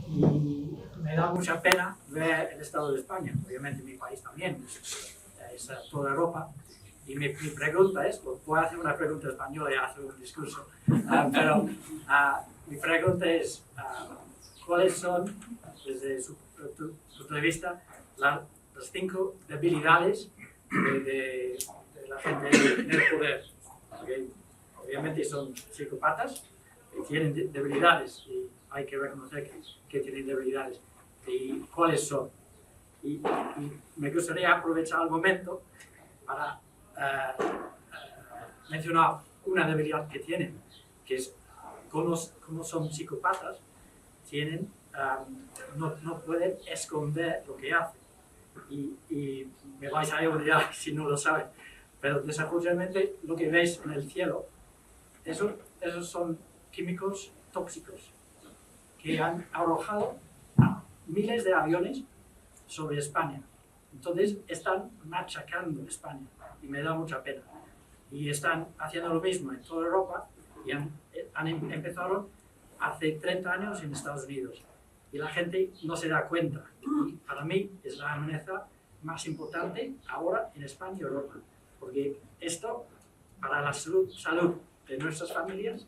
y me da mucha pena ver el estado de España, obviamente mi país también, es toda Europa, Y mi pregunta es, voy a hacer una pregunta española y hacer un discurso, pero mi pregunta es, ¿cuáles son, desde su punto de vista, las 5 debilidades de la gente en el poder? Porque obviamente son psicópatas que tienen debilidades y hay que reconocer que tienen debilidades. ¿Y cuáles son? Y me gustaría aprovechar el momento para mencionar una debilidad que tienen, que es como son psicópatas, no pueden esconder lo que hacen. Y me vais a odiar si no lo saben, pero desafortunadamente lo que veis en el cielo, esos son químicos tóxicos que han arrojado a miles de aviones sobre España. Entonces están machacando España y me da mucha pena. Y están haciendo lo mismo en toda Europa y han empezado hace 30 años en Estados Unidos. Y la gente no se da cuenta. Y para mí es la amenaza más importante ahora en España y Europa. Porque esto, para la salud de nuestras familias,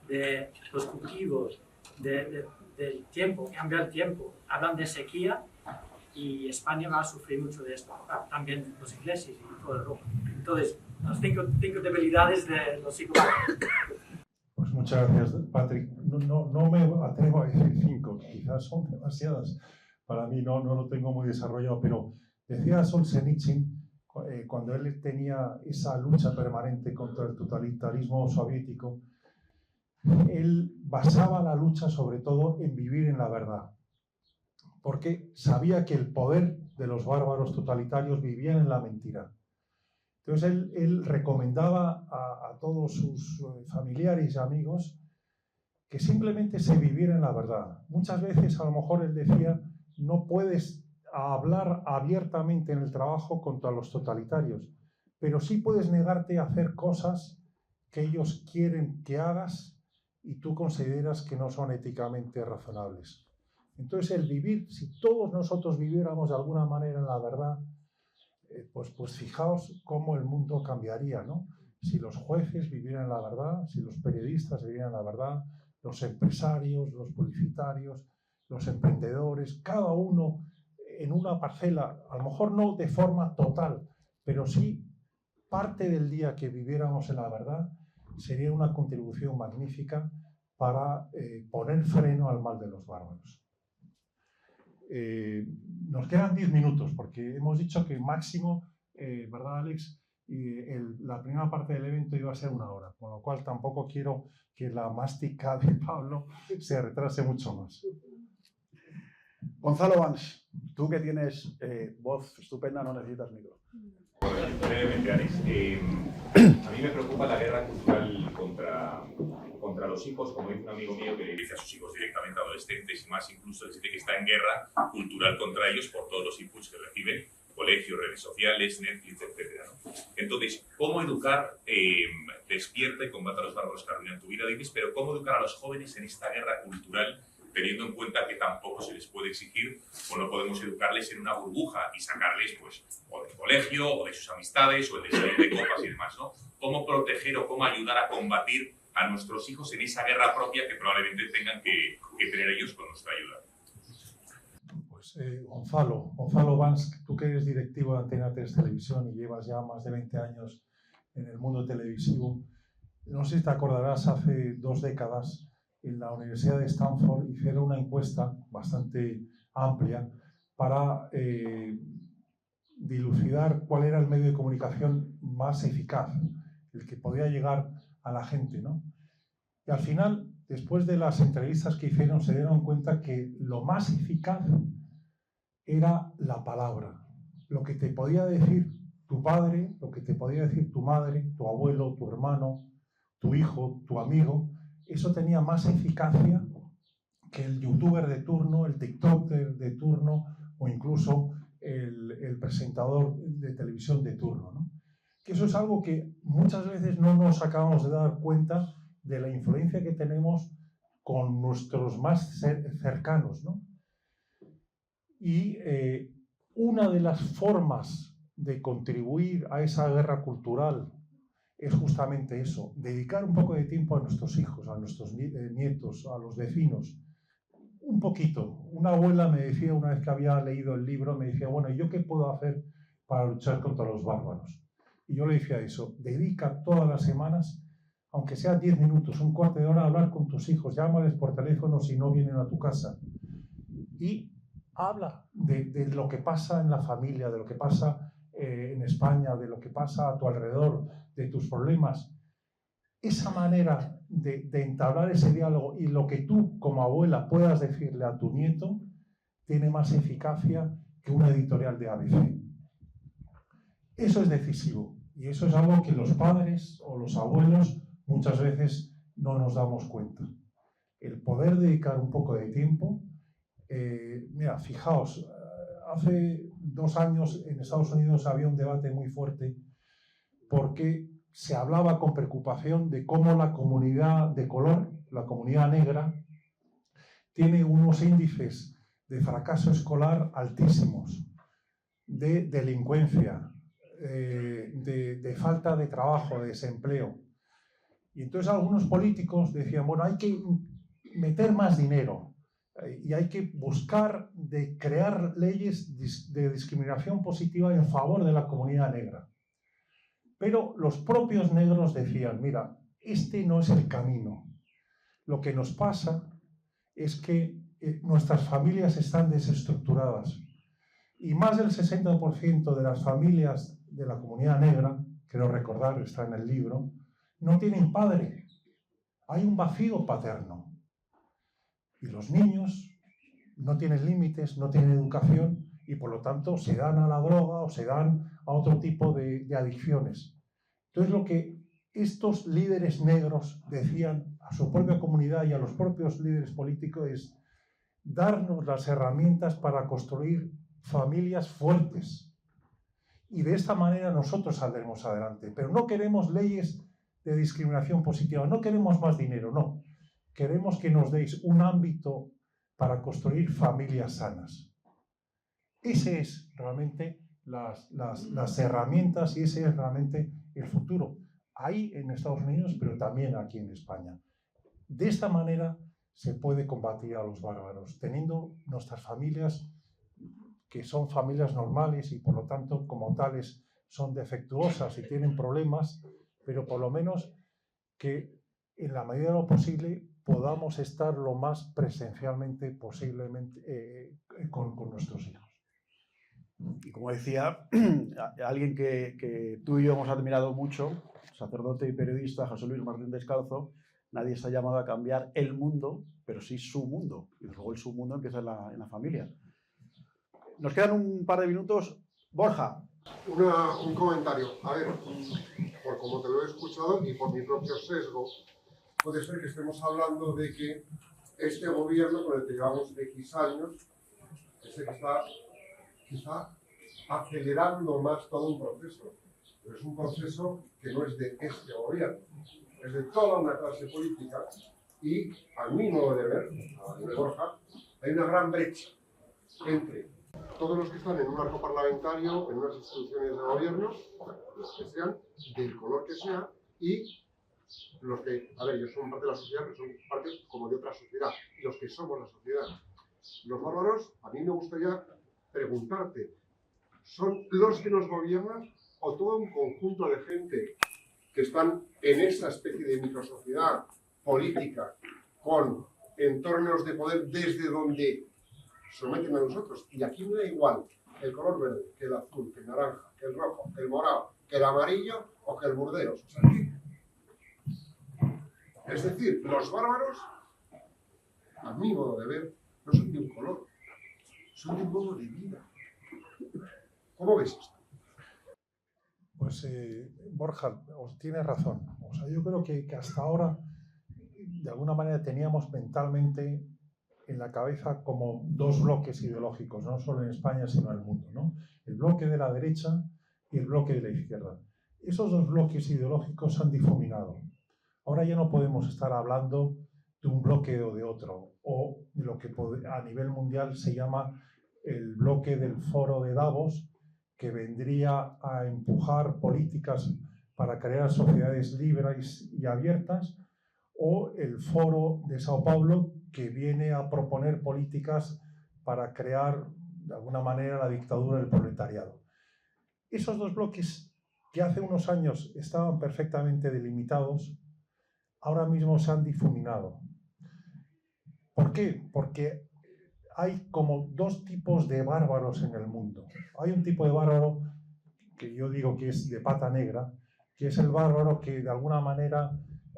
de los cultivos, del tiempo, cambia el tiempo. Hablan de sequía y España va a sufrir mucho de esto. También los ingleses y toda Europa. Entonces, las 5 debilidades de los psicópatas. Pues muchas gracias, Patrick. No me atrevo a decir 5, quizás son demasiadas. Para mí no lo tengo muy desarrollado, pero decía Solzhenitsyn, cuando él tenía esa lucha permanente contra el totalitarismo soviético, él basaba la lucha sobre todo en vivir en la verdad, porque sabía que el poder de los bárbaros totalitarios vivía en la mentira. Entonces él recomendaba a todos sus familiares y amigos que simplemente se viviera en la verdad. Muchas veces a lo mejor él decía, no puedes hablar abiertamente en el trabajo contra los totalitarios, pero sí puedes negarte a hacer cosas que ellos quieren que hagas y tú consideras que no son éticamente razonables. Entonces el vivir, si todos nosotros viviéramos de alguna manera en la verdad, pues fijaos cómo el mundo cambiaría, ¿no? Si los jueces vivieran la verdad, si los periodistas vivieran la verdad, los empresarios, los publicitarios, los emprendedores, cada uno en una parcela, a lo mejor no de forma total, pero sí parte del día que viviéramos en la verdad, sería una contribución magnífica para poner freno al mal de los bárbaros. Nos quedan 10 minutos porque hemos dicho que máximo, ¿verdad, Alex? La primera parte del evento iba a ser 1 hora, con lo cual tampoco quiero que la mástica de Pablo se retrase mucho más. Gonzalo Vans, tú que tienes voz estupenda, no necesitas micro. Bueno, brevemente, Alex. A mí me preocupa la guerra cultural contra los hijos, como dice un amigo mío que le dice a sus hijos directamente, adolescentes y más, incluso les dice que está en guerra cultural contra ellos por todos los inputs que reciben, colegios, redes sociales, Netflix, etc., ¿no? Entonces, ¿cómo educar? Despierta y combate a los bárbaros que arruinan tu vida, dices, pero ¿cómo educar a los jóvenes en esta guerra cultural, teniendo en cuenta que tampoco se les puede exigir o no podemos educarles en una burbuja y sacarles, pues, o del colegio, o de sus amistades, o de salir de copas y demás, ¿no? ¿Cómo proteger o cómo ayudar a combatir a nuestros hijos en esa guerra propia que probablemente tengan que tener ellos con nuestra ayuda? Pues Gonzalo Vans, tú que eres directivo de Antena 3 Televisión y llevas ya más de 20 años en el mundo televisivo, no sé si te acordarás, hace 2 décadas en la Universidad de Stanford hicieron una encuesta bastante amplia para dilucidar cuál era el medio de comunicación más eficaz, el que podía llegar a la gente, ¿no? Y al final, después de las entrevistas que hicieron, se dieron cuenta que lo más eficaz era la palabra. Lo que te podía decir tu padre, lo que te podía decir tu madre, tu abuelo, tu hermano, tu hijo, tu amigo, eso tenía más eficacia que el youtuber de turno, el tiktoker de turno o incluso el presentador de televisión de turno, ¿no? Que eso es algo que muchas veces no nos acabamos de dar cuenta de la influencia que tenemos con nuestros más cercanos, ¿no? Y una de las formas de contribuir a esa guerra cultural es justamente eso, dedicar un poco de tiempo a nuestros hijos, a nuestros nietos, a los vecinos. Un poquito. Una abuela me decía, una vez que había leído el libro, me decía, bueno, ¿y yo qué puedo hacer para luchar contra los bárbaros? Y yo le decía eso, dedica todas las semanas, aunque sea 10 minutos, un cuarto de hora, a hablar con tus hijos, llámales por teléfono si no vienen a tu casa. Y habla de lo que pasa en la familia, de lo que pasa en España, de lo que pasa a tu alrededor, de tus problemas. Esa manera de entablar ese diálogo y lo que tú como abuela puedas decirle a tu nieto tiene más eficacia que una editorial de ABC. Eso es decisivo y eso es algo que los padres o los abuelos muchas veces no nos damos cuenta. El poder dedicar un poco de tiempo. Mira, fijaos, hace 2 años en Estados Unidos había un debate muy fuerte porque se hablaba con preocupación de cómo la comunidad de color, la comunidad negra, tiene unos índices de fracaso escolar altísimos, de delincuencia, de falta de trabajo, de desempleo. Y entonces algunos políticos decían, bueno, hay que meter más dinero y hay que buscar de crear leyes de discriminación positiva en favor de la comunidad negra. Pero los propios negros decían, mira, este no es el camino. Lo que nos pasa es que nuestras familias están desestructuradas y más del 60% de las familias de la comunidad negra, creo recordar, está en el libro, no tienen padre. Hay un vacío paterno. Y los niños no tienen límites, no tienen educación y por lo tanto se dan a la droga o se dan a otro tipo de adicciones. Entonces lo que estos líderes negros decían a su propia comunidad y a los propios líderes políticos es darnos las herramientas para construir familias fuertes. Y de esta manera nosotros saldremos adelante. Pero no queremos leyes de discriminación positiva, no queremos más dinero, no. Queremos que nos deis un ámbito para construir familias sanas. Ese es realmente las herramientas y ese es realmente el futuro. Ahí en Estados Unidos, pero también aquí en España. De esta manera se puede combatir a los bárbaros, teniendo nuestras familias que son familias normales y por lo tanto como tales son defectuosas y tienen problemas, pero por lo menos que en la medida de lo posible podamos estar lo más presencialmente posiblemente con nuestros hijos. Y como decía, alguien que tú y yo hemos admirado mucho, sacerdote y periodista José Luis Martín Descalzo, nadie está llamado a cambiar el mundo, pero sí su mundo. Y luego el su mundo empieza en la familia. Nos quedan un par de minutos. Borja. Un comentario. A ver, por como te lo he escuchado y por mi propio sesgo, puede ser que estemos hablando de que este gobierno con el que llevamos X años es el que está quizá acelerando más todo un proceso. Pero es un proceso que no es de este gobierno, es de toda una clase política y, a mi modo de ver, a la de Borja, hay una gran brecha entre todos los que están en un arco parlamentario, en unas instituciones de gobierno, los que sean, del color que sea, y los que, a ver, ellos son parte de la sociedad, pero son parte como de otra sociedad, los que somos la sociedad. Los bárbaros, a mí me gustaría preguntarte, ¿son los que nos gobiernan o todo un conjunto de gente que están en esa especie de microsociedad política con entornos de poder desde donde someten a nosotros? Y aquí me da igual el color verde, que el azul, que el naranja, que el rojo, que el morado, que el amarillo o que el burdeos. O sea, es decir, los bárbaros, a mi modo de ver, no son de un color, son de un modo de vida. ¿Cómo ves esto? Pues Borja, tienes razón. O sea, yo creo que hasta ahora, de alguna manera, teníamos mentalmente en la cabeza como 2 bloques ideológicos, no solo en España, sino en el mundo, ¿no? El bloque de la derecha y el bloque de la izquierda. Esos 2 bloques ideológicos se han difuminado. Ahora ya no podemos estar hablando de un bloque o de otro, o de lo que a nivel mundial se llama el bloque del foro de Davos, que vendría a empujar políticas para crear sociedades libres y abiertas, o el Foro de Sao Paulo, que viene a proponer políticas para crear, de alguna manera, la dictadura del proletariado. Esos dos bloques, que hace unos años estaban perfectamente delimitados, ahora mismo se han difuminado. ¿Por qué? Porque hay como dos tipos de bárbaros en el mundo. Hay un tipo de bárbaro que yo digo que es de pata negra, que es el bárbaro que de alguna manera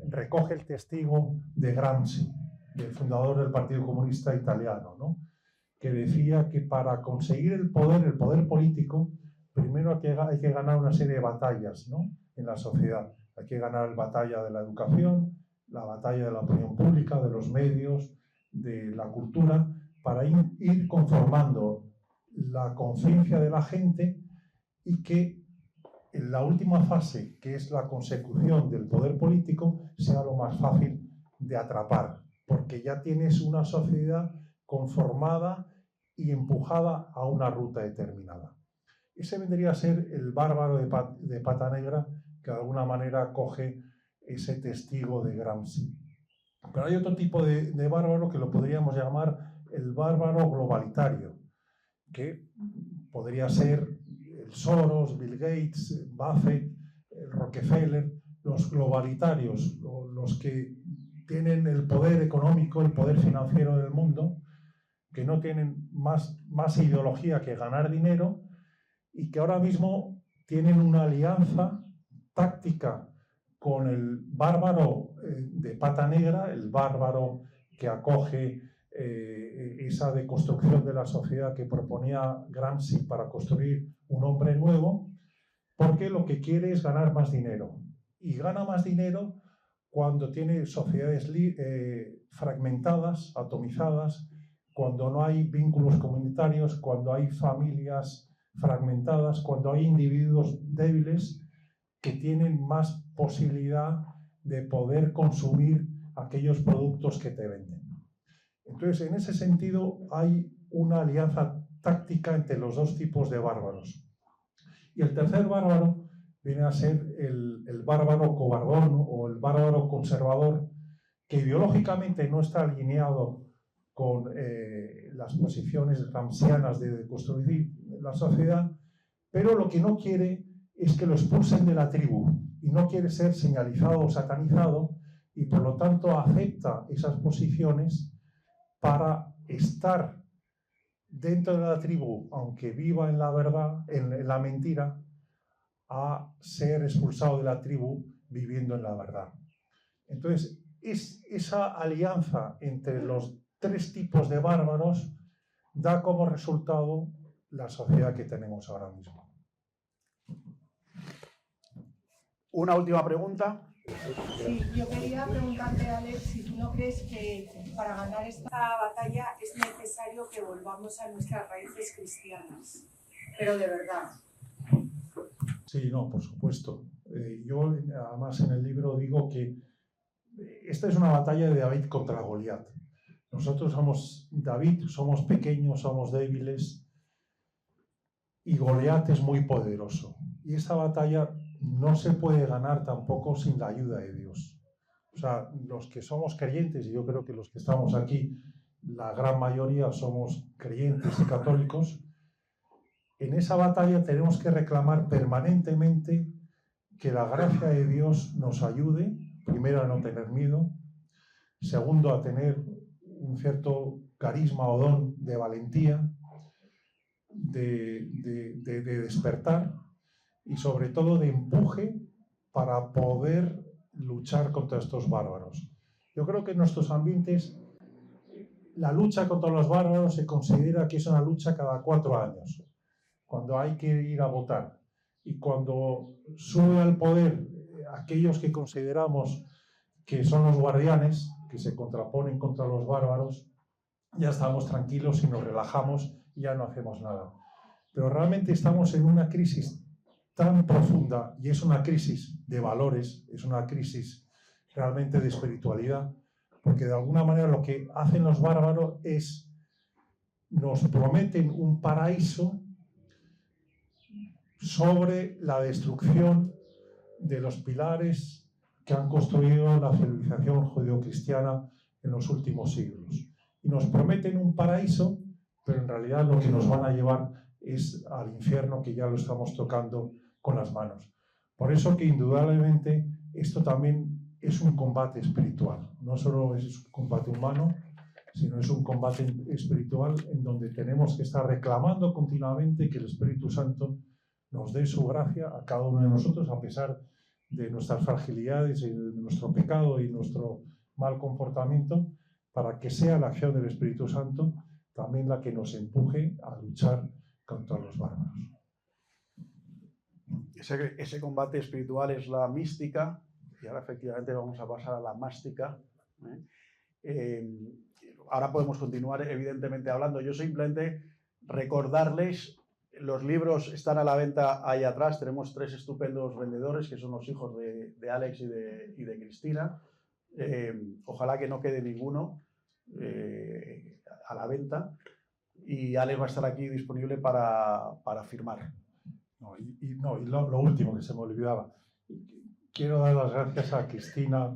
recoge el testigo de Gramsci, del fundador del Partido Comunista Italiano, ¿no? Que decía que para conseguir el poder político, primero hay que ganar una serie de batallas, ¿no?, en la sociedad. Hay que ganar la batalla de la educación, la batalla de la opinión pública, de los medios, de la cultura, para ir conformando la conciencia de la gente y que en la última fase, que es la consecución del poder político, sea lo más fácil de atrapar, porque ya tienes una sociedad conformada y empujada a una ruta determinada. Ese vendría a ser el bárbaro de pata negra que de alguna manera coge ese testigo de Gramsci. Pero hay otro tipo de bárbaro que lo podríamos llamar el bárbaro globalitario, que podría ser el Soros, Bill Gates, Buffett, Rockefeller, los globalitarios, los que tienen el poder económico, el poder financiero del mundo, que no tienen más ideología que ganar dinero y que ahora mismo tienen una alianza táctica con el bárbaro de pata negra, el bárbaro que acoge esa deconstrucción de la sociedad que proponía Gramsci para construir un hombre nuevo, porque lo que quiere es ganar más dinero. Y gana más dinero cuando tiene sociedades fragmentadas, atomizadas, cuando no hay vínculos comunitarios, cuando hay familias fragmentadas, cuando hay individuos débiles que tienen más posibilidad de poder consumir aquellos productos que te venden. Entonces, en ese sentido, hay una alianza táctica entre los dos tipos de bárbaros. Y el tercer bárbaro viene a ser el bárbaro cobardón o el bárbaro conservador, que ideológicamente no está alineado con las posiciones gramscianas de construir la sociedad, pero lo que no quiere es que lo expulsen de la tribu y no quiere ser señalizado o satanizado y por lo tanto acepta esas posiciones para estar dentro de la tribu, aunque viva en la verdad, en la mentira, a ser expulsado de la tribu viviendo en la verdad. Entonces, esa alianza entre los tres tipos de bárbaros da como resultado la sociedad que tenemos ahora mismo. Una última pregunta. Sí, yo quería preguntarte, Alex, si tú no crees que para ganar esta batalla es necesario que volvamos a nuestras raíces cristianas, pero de verdad. Sí, no, por supuesto. Yo, además, en el libro digo que esta es una batalla de David contra Goliat. Nosotros somos David, somos pequeños, somos débiles, y Goliat es muy poderoso. Y esta batalla no se puede ganar tampoco sin la ayuda de Dios. O sea, los que somos creyentes, y yo creo que los que estamos aquí, la gran mayoría somos creyentes y católicos, en esa batalla tenemos que reclamar permanentemente que la gracia de Dios nos ayude, primero a no tener miedo, segundo a tener un cierto carisma o don de valentía, de despertar, y sobre todo de empuje para poder luchar contra estos bárbaros. Yo creo que en nuestros ambientes la lucha contra los bárbaros se considera que es una lucha cada 4 años, cuando hay que ir a votar. Y cuando sube al poder aquellos que consideramos que son los guardianes, que se contraponen contra los bárbaros, ya estamos tranquilos y nos relajamos y ya no hacemos nada. Pero realmente estamos en una crisis tan profunda, y es una crisis de valores, es una crisis realmente de espiritualidad, porque de alguna manera lo que hacen los bárbaros es, nos prometen un paraíso sobre la destrucción de los pilares que han construido la civilización judeocristiana en los últimos siglos. Y nos prometen un paraíso, pero en realidad lo que nos van a llevar es al infierno, que ya lo estamos tocando con las manos. Por eso que indudablemente esto también es un combate espiritual. No solo es un combate humano, sino es un combate espiritual en donde tenemos que estar reclamando continuamente que el Espíritu Santo nos dé su gracia a cada uno de nosotros, a pesar de nuestras fragilidades, y de nuestro pecado y nuestro mal comportamiento, para que sea la acción del Espíritu Santo también la que nos empuje a luchar contra los bárbaros. Ese combate espiritual es la mística, y ahora efectivamente vamos a pasar a la mástica. Ahora podemos continuar evidentemente hablando. Yo simplemente recordarles, los libros están a la venta ahí atrás. Tenemos 3 estupendos vendedores que son los hijos de Alex y de Cristina. Ojalá que no quede ninguno a la venta, y Alex va a estar aquí disponible para firmar. Y lo último que se me olvidaba, quiero dar las gracias a Cristina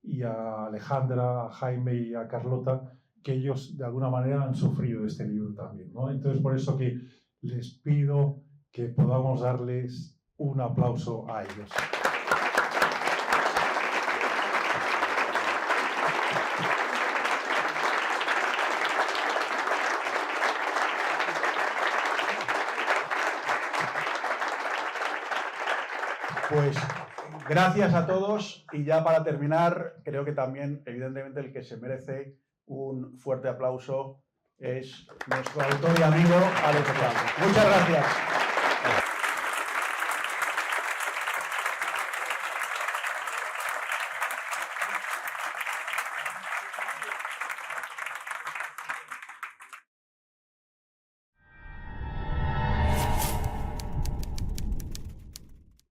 y a Alejandra, a Jaime y a Carlota, que ellos de alguna manera han sufrido este libro también, ¿no? Entonces por eso que les pido que podamos darles un aplauso a ellos. Pues gracias a todos, y ya para terminar, creo que también, evidentemente, el que se merece un fuerte aplauso es nuestro autor y amigo Alex Blanco. Muchas gracias.